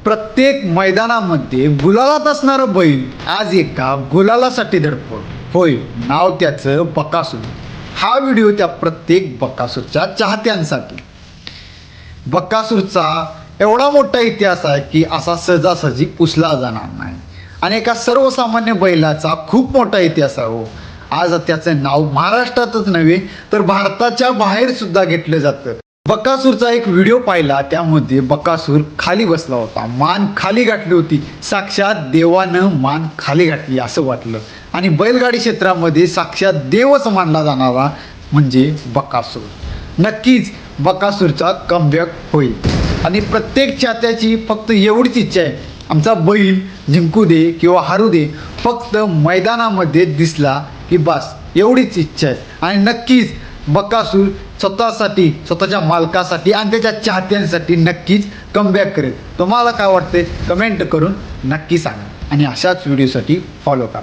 प्रत्येक मैदानामध्ये गुलालात असणारं बैल आज एका गुलालासाठी धडपड. होय, नाव त्याचं बकासूर. हा व्हिडिओ त्या प्रत्येक बकासूरच्या चाहत्यांसाठी. बकासूरचा एवढा मोठा इतिहास आहे की असा सहजासहजी पुसला जाणार नाही आणि एका सर्वसामान्य बैलाचा खूप मोठा इतिहास आहे. आज त्याचं नाव महाराष्ट्रातच नव्हे तर भारताच्या बाहेर सुद्धा घेतलं जातं. बकासूरचा एक व्हिडिओ पाहिला, त्यामध्ये बकासूर खाली बसला होता, मान खाली घातली होती. साक्षात देवानं मान खाली घातली असं वाटलं. आणि बैलगाडी क्षेत्रामध्ये साक्षात देवच मानला जाणारा म्हणजे बकासूर. नक्कीच बकासूरचा कमबॅक होईल आणि प्रत्येक चाहत्याची फक्त एवढीच इच्छा आहे, आमचा बैल जिंकू दे किंवा हारू दे, फक्त मैदानामध्ये दिसला की बस, एवढीच इच्छा आहे. आणि नक्कीच बकासूर स्वतःसाठी, स्वतःच्या मालकासाठी आणि त्याच्या चाहत्यांसाठी नक्कीच कमबॅक करेल. तुम्हाला काय वाटते कमेंट करून नक्की सांगा आणि अशाच व्हिडिओसाठी फॉलो करा.